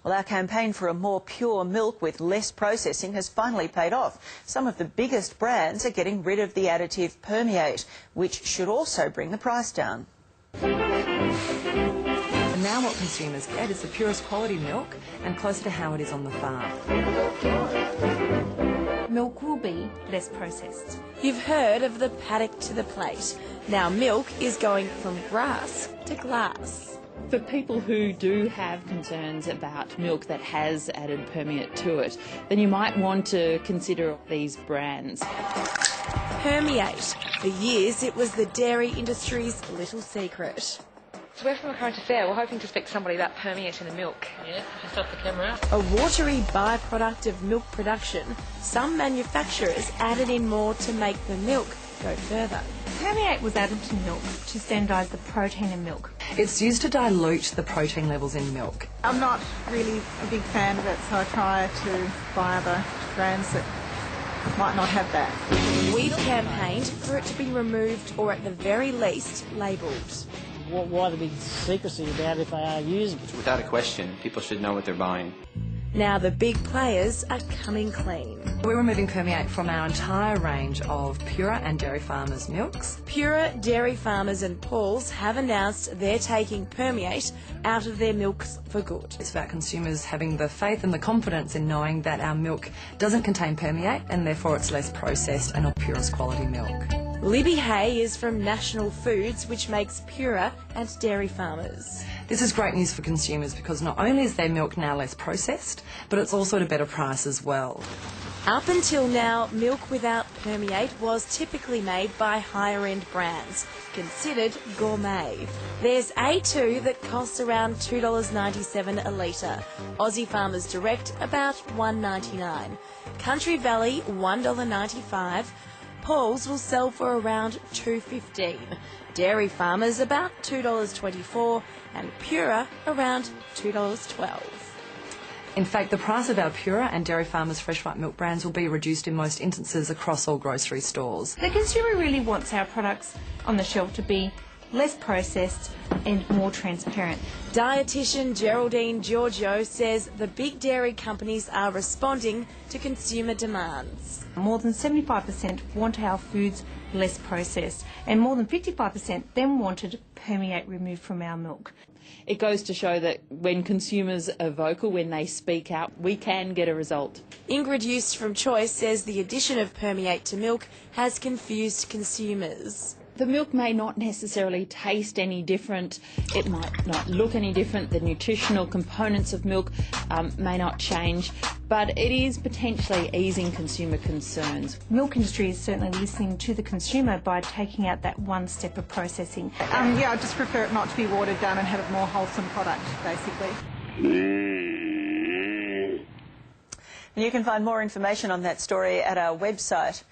Well, our campaign for a more pure milk with less processing has finally paid off. Some of the biggest brands are getting rid of the additive permeate, which should also bring the price down. And now what consumers get is the purest quality milk and closer to how it is on the farm. Milk will be less processed. You've heard of the paddock to the plate. Now milk is going from grass to glass. For people who do have concerns about milk that has added permeate to it, then you might want to consider these brands. Permeate. For years it was the dairy industry's little secret. So we're from a current affair. We're hoping to speak to somebody about permeate in the milk. Yeah, just off the camera. A watery byproduct of milk production, some manufacturers added in more to make the milk go further. Permeate was added to milk to standardise the protein in milk. It's used to dilute the protein levels in milk. I'm not really a big fan of it, so I try to buy other brands that might not have that. We've campaigned for it to be removed or at the very least labelled. Why the big secrecy about if they are using it? Without a question, people should know what they're buying. Now the big players are coming clean. We're removing permeate from our entire range of Pura and Dairy Farmers milks. Pura, Dairy Farmers and Paul's have announced they're taking permeate out of their milks for good. It's about consumers having the faith and the confidence in knowing that our milk doesn't contain permeate and therefore it's less processed and of purest quality milk. Libby Hay is from National Foods, which makes Pura and Dairy Farmers. This is great news for consumers because not only is their milk now less processed, but it's also at a better price as well. Up until now, milk without permeate was typically made by higher-end brands, considered gourmet. There's A2 that costs around $2.97 a litre, Aussie Farmers Direct about $1.99, Country Valley $1.95, Paul's will sell for around $2.15, Dairy Farmers about $2.24 and Pura around $2.12. In fact, the price of our Pura and Dairy Farmers fresh white milk brands will be reduced in most instances across all grocery stores. The consumer really wants our products on the shelf to be less processed and more transparent. Dietitian Geraldine Giorgio says the big dairy companies are responding to consumer demands. More than 75% want our foods less processed, and more than 55% then wanted permeate removed from our milk. It goes to show that when consumers are vocal, when they speak out, we can get a result. Ingrid Eust from Choice says the addition of permeate to milk has confused consumers. The milk may not necessarily taste any different, it might not look any different, the nutritional components of milk may not change, but it is potentially easing consumer concerns. Milk industry is certainly listening to the consumer by taking out that one step of processing. Yeah, I just prefer it not to be watered down and have a more wholesome product, basically. You can find more information on that story at our website.